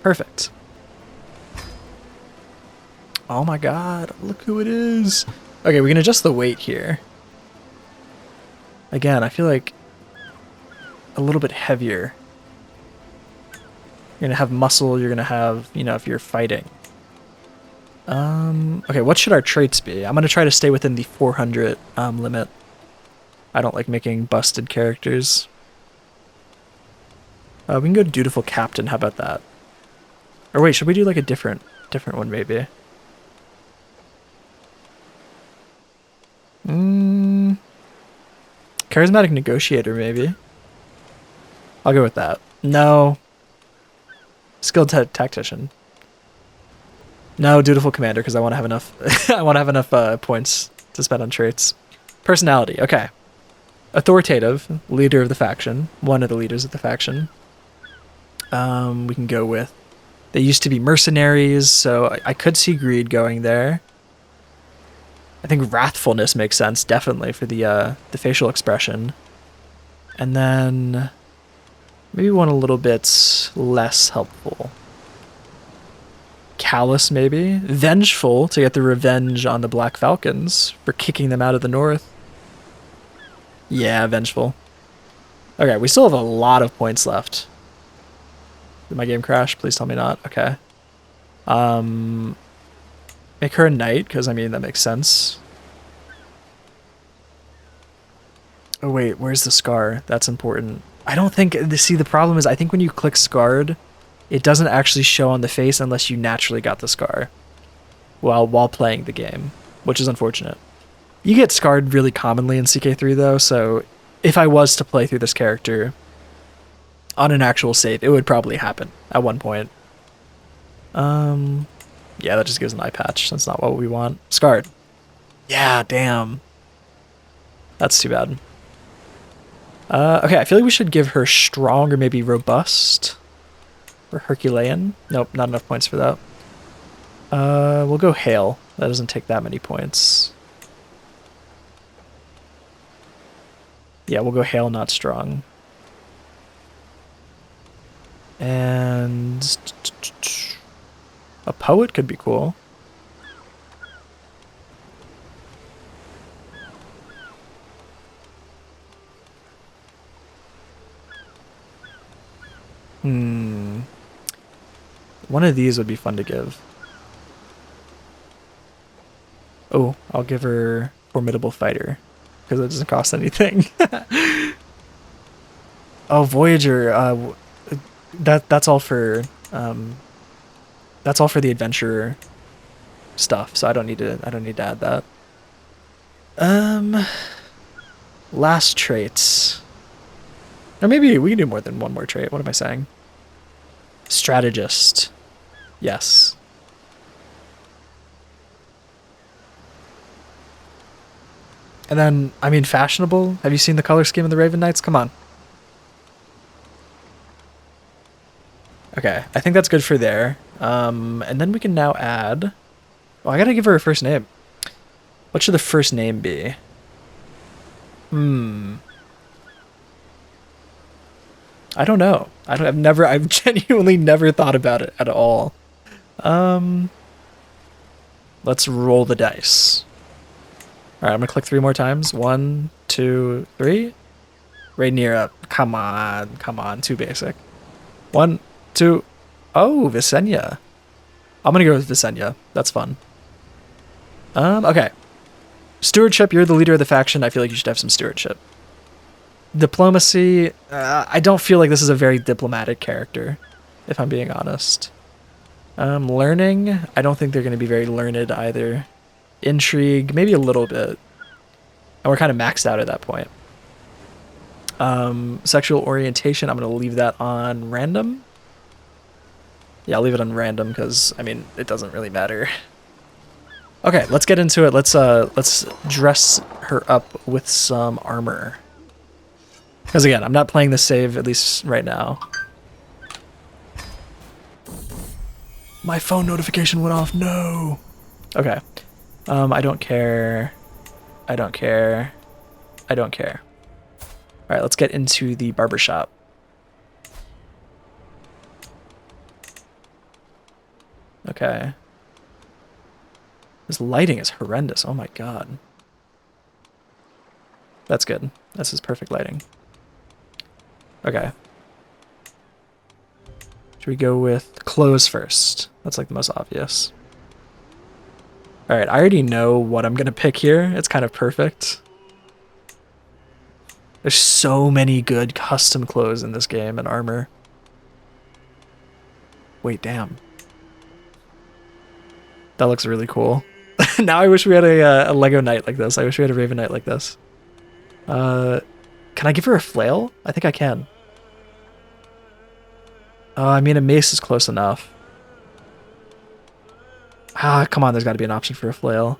Speaker 1: Perfect. Oh my god, look who it is. Okay, we can adjust the weight here. Again, I feel like a little bit heavier. You're gonna have muscle, you're gonna have, you know, if you're fighting. Okay, what should our traits be? I'm gonna try to stay within the 400 limit. I don't like making busted characters. We can go Dutiful Captain, how about that? Or wait, should we do like a different one maybe? Charismatic negotiator, maybe. I'll go with that. No. Skilled tactician. No, dutiful commander, because I want to have enough. I want to have enough points to spend on traits. Personality. Okay. Authoritative, leader of the faction. One of the leaders of the faction. We can go with. They used to be mercenaries, so I could see greed going there. I think wrathfulness makes sense, definitely, for the facial expression. And then maybe one a little bit less helpful. Callous, maybe. Vengeful, to get the revenge on the Black Falcons for kicking them out of the north. Yeah, vengeful. Okay, we still have a lot of points left. Did my game crash? Please tell me not. Okay. Make her a knight, because, I mean, that makes sense. Oh, wait, where's the scar? That's important. I don't think... See, the problem is, I think when you click scarred, it doesn't actually show on the face unless you naturally got the scar while playing the game, which is unfortunate. You get scarred really commonly in CK3, though, so if I was to play through this character on an actual save, it would probably happen at one point. Yeah, that just gives an eye patch. That's not what we want. Scarred. Yeah, damn. That's too bad. Okay, I feel like we should give her strong or maybe robust. Or Herculean. Nope, not enough points for that. We'll go hail. That doesn't take that many points. Yeah, we'll go hail, not strong. And a poet could be cool. One of these would be fun to give. Oh, I'll give her formidable fighter because it doesn't cost anything. Oh, Voyager. That's all for the adventurer stuff. So I don't need to add that. Last traits. Or maybe we can do more than one more trait. What am I saying? Strategist. Yes. And then, I mean, fashionable. Have you seen the color scheme of the Raven Knights? Come on. Okay, I think that's good for there. And then we can now add... Oh, I gotta give her a first name. What should the first name be? I don't know. I've genuinely never thought about it at all. Let's roll the dice. All right, I'm gonna click 3 more times. 1, 2, 3. Rhaenyra. Come on, too basic. 1, 2. Oh, Visenya. I'm gonna go with Visenya. That's fun. Okay. Stewardship. You're the leader of the faction. I feel like you should have some stewardship. Diplomacy. I don't feel like this is a very diplomatic character, if I'm being honest. Learning. I don't think they're going to be very learned either. Intrigue. Maybe a little bit. And we're kind of maxed out at that point. Sexual orientation. I'm going to leave that on random. Yeah, I'll leave it on random because, I mean, it doesn't really matter. Okay, let's get into it. Let's dress her up with some armor. Because again, I'm not playing the save, at least right now. My phone notification went off. No. Okay. I don't care. I don't care. I don't care. All right, let's get into the barbershop. Okay. This lighting is horrendous. Oh my god. That's good. This is perfect lighting. Okay. Should we go with clothes first? That's like the most obvious. Alright, I already know what I'm gonna pick here. It's kind of perfect. There's so many good custom clothes in this game and armor. Wait, damn. That looks really cool. Now I wish we had a Lego Knight like this. I wish we had a Raven Knight like this. Can I give her a flail? I think I can. I mean, a mace is close enough. Ah, come on, there's got to be an option for a flail.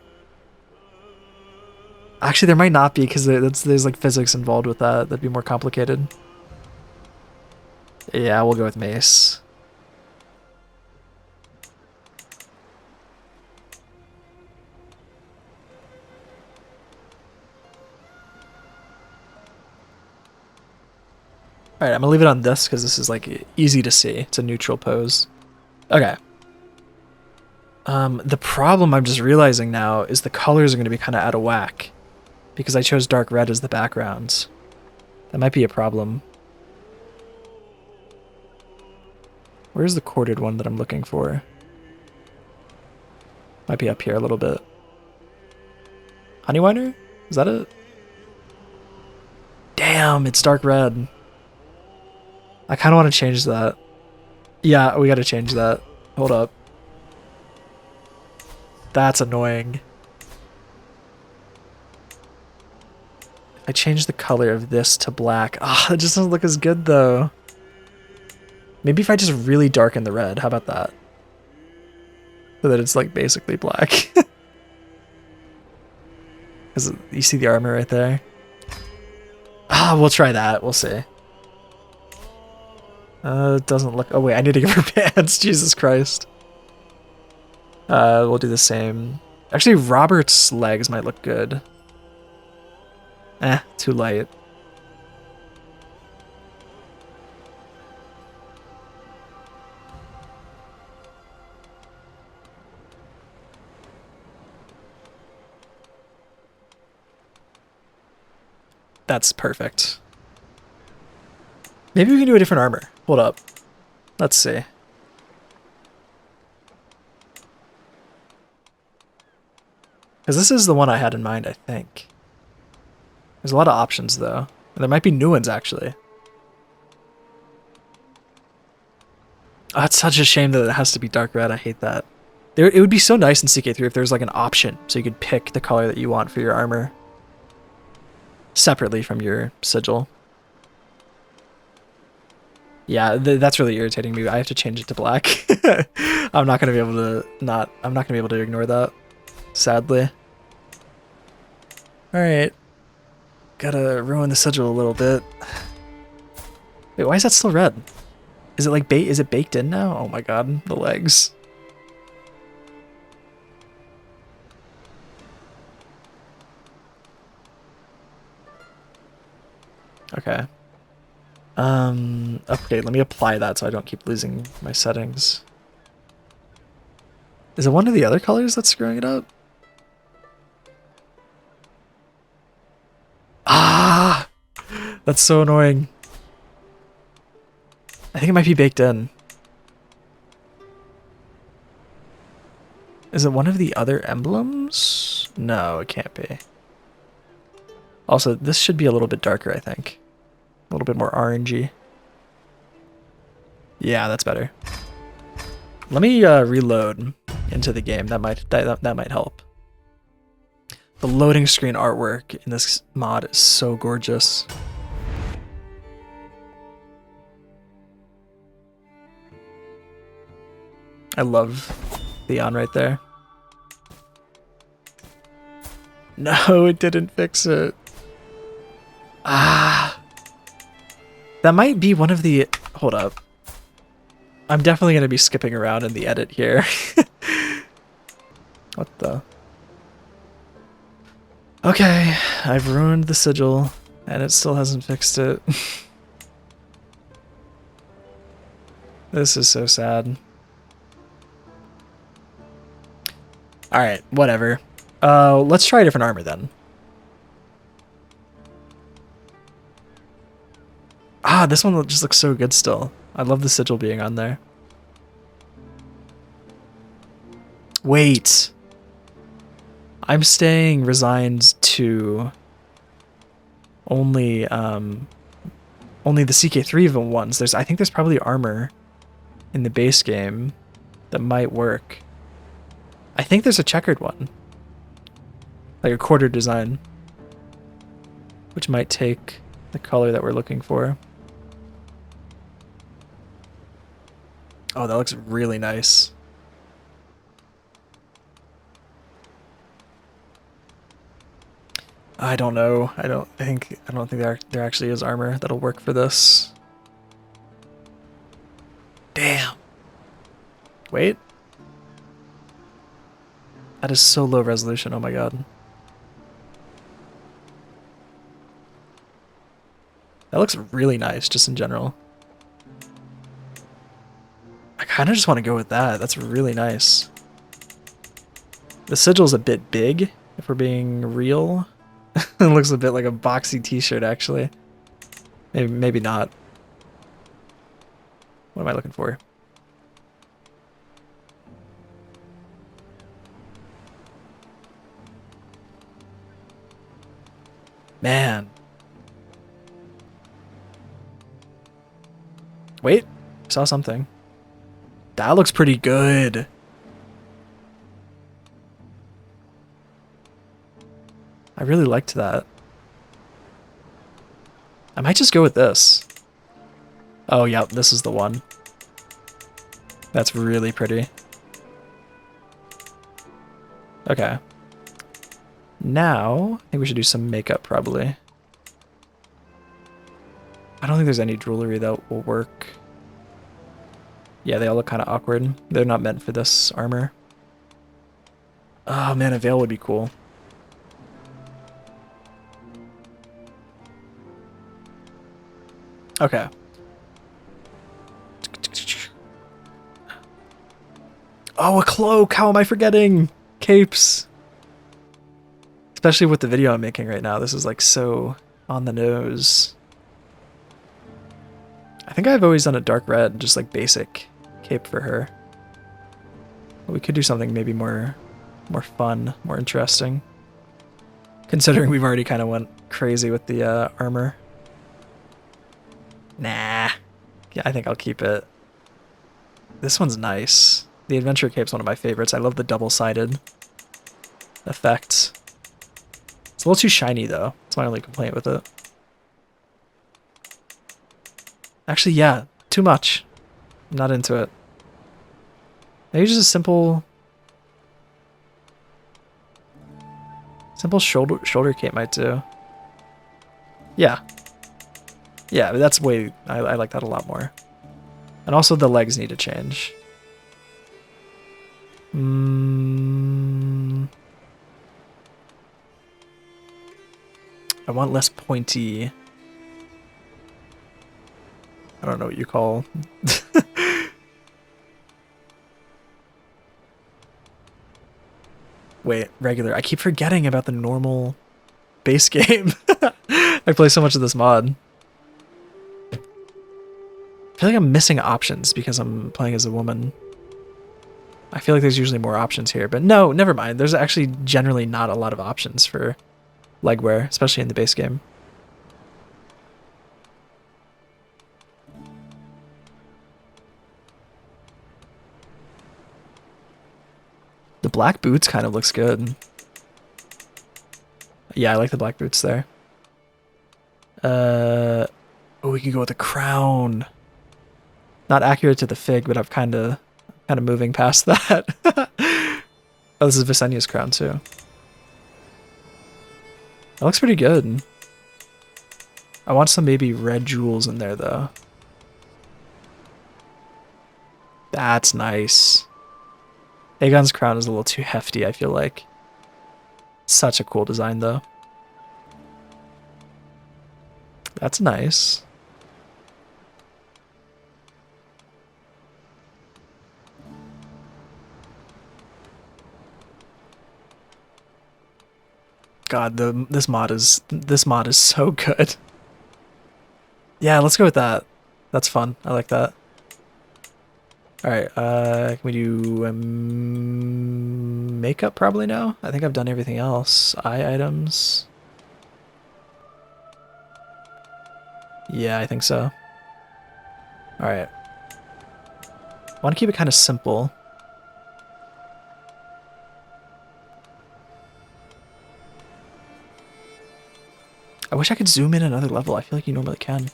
Speaker 1: Actually, there might not be, because there's like physics involved with that. That'd be more complicated. Yeah, we'll go with mace. Alright, I'm gonna leave it on this because this is like easy to see. It's a neutral pose. Okay. The problem I'm just realizing now is the colors are going to be kind of out of whack because I chose dark red as the background. That might be a problem. Where's the corded one that I'm looking for? Might be up here a little bit. Honeywiner? Is that it? Damn, it's dark red. I kind of want to change that. Yeah, we got to change that. Hold up. That's annoying. I changed the color of this to black. Ah, it just doesn't look as good though. Maybe if I just really darken the red, how about that? So that it's like basically black. Because you see the armor right there. Ah, we'll try that. We'll see. It doesn't look... Oh wait, I need to give her pants. Jesus Christ. We'll do the same. Actually, Robert's legs might look good. Too light. That's perfect. Maybe we can do a different armor. Hold up. Let's see. Because this is the one I had in mind, I think. There's a lot of options, though. And there might be new ones, actually. Oh, it's such a shame that it has to be dark red. I hate that. It would be so nice in CK3 if there was like an option, so you could pick the color that you want for your armor. Separately from your sigil. Yeah, that's really irritating me. I have to change it to black. I'm not gonna be able to I'm not gonna be able to ignore that. Sadly. Alright. Gotta ruin the sigil a little bit. Wait, why is that still red? Is it like is it baked in now? Oh my god, the legs. Okay. Okay, let me apply that so I don't keep losing my settings. Is it one of the other colors that's screwing it up? Ah! That's so annoying. I think it might be baked in. Is it one of the other emblems? No, it can't be. Also, this should be a little bit darker, I think. A little bit more orangey. Yeah, that's better. Let me reload into the game. That might help. The loading screen artwork in this mod is so gorgeous. I love Theon right there. No, it didn't fix it. Ah. That might be one of the... Hold up. I'm definitely going to be skipping around in the edit here. What the... Okay, I've ruined the sigil, and it still hasn't fixed it. This is so sad. Alright, whatever. Let's try a different armor then. Ah, this one just looks so good still. I love the sigil being on there. Wait. I'm staying resigned to only the CK3 ones. I think there's probably armor in the base game that might work. I think there's a checkered one. Like a quarter design. Which might take the color that we're looking for. Oh, that looks really nice. I don't know. I don't think there actually is armor that'll work for this. Damn. Wait. That is so low resolution. Oh my god. That looks really nice just in general. I kind of just want to go with that. That's really nice. The sigil's a bit big, if we're being real. It looks a bit like a boxy t-shirt, actually. Maybe not. What am I looking for? Man. Wait, I saw something. That looks pretty good. I really liked that. I might just go with this. Oh, yeah, this is the one. That's really pretty. Okay. Now, I think we should do some makeup, probably. I don't think there's any jewelry that will work. Yeah, they all look kind of awkward. They're not meant for this armor. Oh man, a veil would be cool. Okay. Oh, a cloak! How am I forgetting? Capes. Especially with the video I'm making right now. This is like so on the nose. I think I've always done a dark red, just like basic cape for her. But we could do something maybe more fun, more interesting. Considering we've already kind of went crazy with the armor. Nah. Yeah, I think I'll keep it. This one's nice. The adventure cape's one of my favorites. I love the double-sided effect. It's a little too shiny though. That's my only complaint with it. Actually, yeah, too much. I'm not into it. Maybe just a simple shoulder cape might do. Yeah. Yeah, but that's way... I like that a lot more. And also the legs need to change. I want less pointy... I don't know what you call... Wait, regular. I keep forgetting about the normal base game. I play so much of this mod. I feel like I'm missing options because I'm playing as a woman. I feel like there's usually more options here, but no, never mind. There's actually generally not a lot of options for leg wear, especially in the base game. The black boots kind of looks good. Yeah, I like the black boots there. Oh, we could go with a crown. Not accurate to the fig, but I'm kind of moving past that. Oh, this is Visenia's crown too. That looks pretty good. I want some maybe red jewels in there though. That's nice. Aegon's crown is a little too hefty, I feel like. Such a cool design though. That's nice. God, this mod is so good. Yeah, let's go with that. That's fun. I like that. All right, can we do makeup probably now? I think I've done everything else. Eye items. Yeah, I think so. All right. I want to keep it kind of simple. I wish I could zoom in another level. I feel like you normally can.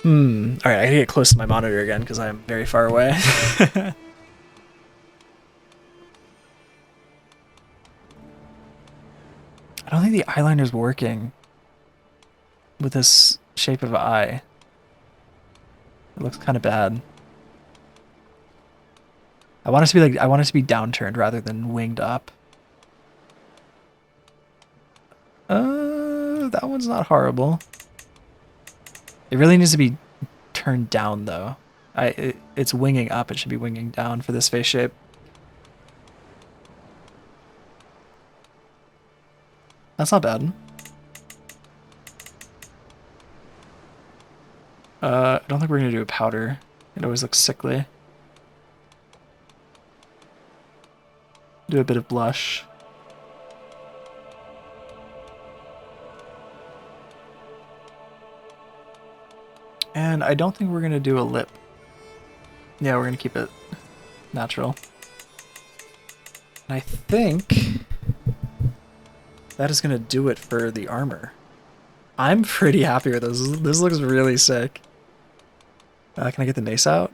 Speaker 1: Alright, I gotta get close to my monitor again because I am very far away. I don't think the eyeliner's working with this shape of eye. It looks kind of bad. I want it to be like, I want it to be downturned rather than winged up. That one's not horrible. It really needs to be turned down though. It's winging up, it should be winging down for this face shape. That's not bad. I don't think we're gonna do a powder. It always looks sickly. Do a bit of blush. And I don't think we're gonna do a lip. Yeah, we're gonna keep it natural. And I think that is gonna do it for the armor. I'm pretty happy with this. This looks really sick. Can I get the mace out?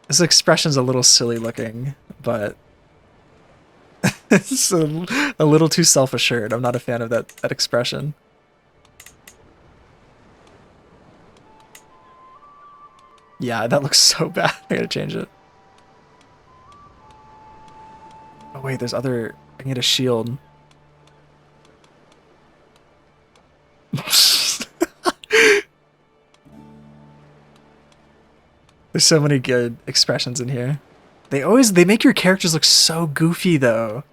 Speaker 1: This expression's a little silly looking, but it's a little too self-assured. I'm not a fan of that expression. Yeah, that looks so bad. I gotta change it. Oh wait, there's other... I can get a shield. There's so many good expressions in here. They make your characters look so goofy though.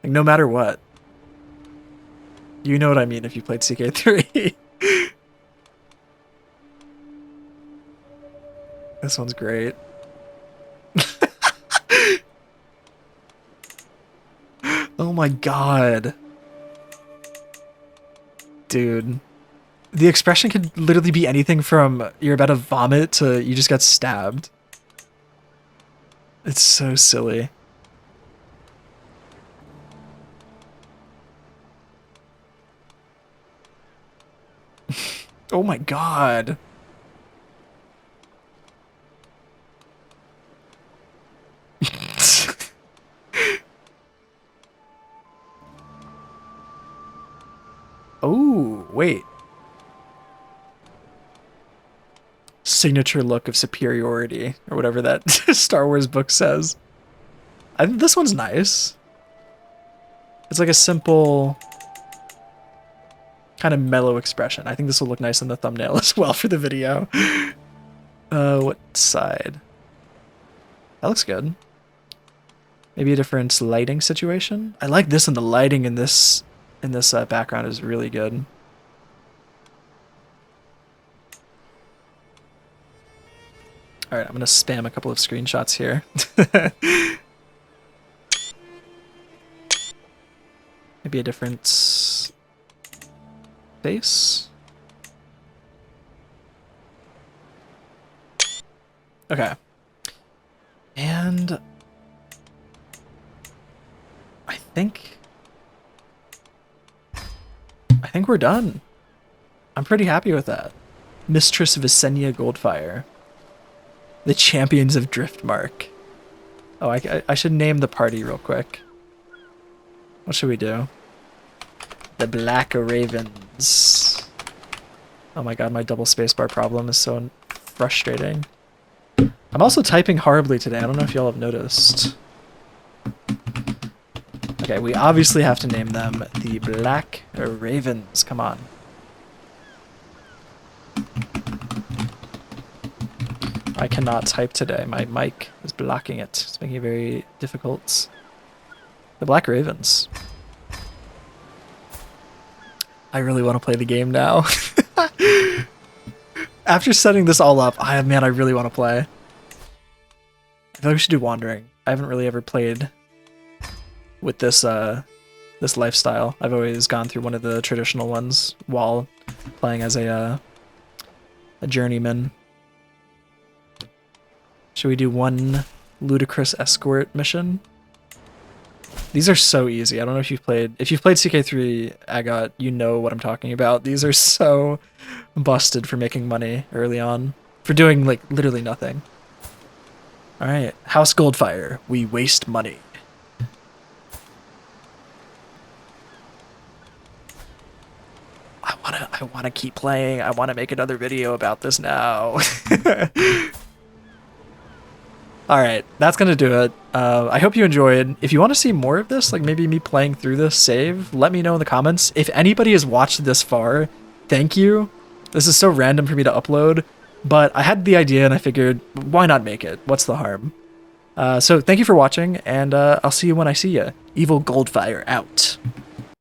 Speaker 1: Like no matter what. You know what I mean if you played CK3. This one's great. Oh my god. Dude. The expression could literally be anything from you're about to vomit to you just got stabbed. It's so silly. Oh my god. Oh, wait. Signature look of superiority, or whatever that Star Wars book says. I think this one's nice. It's like a simple, kind of mellow expression. I think this will look nice in the thumbnail as well for the video. What side? That looks good. Maybe a different lighting situation. I like this, and the lighting in this background is really good. All right, I'm gonna spam a couple of screenshots here. Maybe a different face. Okay. And I think we're done. I'm pretty happy with that. Mistress Visenya Goldfyre. The Champions of Driftmark. Oh, I should name the party real quick. What should we do? The Black Ravens. Oh my god, my double spacebar problem is so frustrating. I'm also typing horribly today. I don't know if y'all have noticed. Okay, we obviously have to name them the Black Ravens. Come on. I cannot type today. My mic is blocking it. It's making it very difficult. The Black Ravens. I really want to play the game now. After setting this all up, man, I really want to play. I feel like we should do Wandering. I haven't really ever played with this this lifestyle. I've always gone through one of the traditional ones while playing as a journeyman. Should we do one ludicrous escort mission. These are so easy. I don't know if you've played CK3 Agot, you know what I'm talking about. These are so busted for making money early on, for doing like literally nothing. All right, House Goldfyre. We waste money. I wanna keep playing. I wanna make another video about this now. All right, that's gonna do it. I hope you enjoyed. If you want to see more of this, like maybe me playing through this save, let me know in the comments. If anybody has watched this far, thank you. This is so random for me to upload, but I had the idea and I figured, why not make it? What's the harm? So thank you for watching, and I'll see you when I see you. Evil Goldfyre out.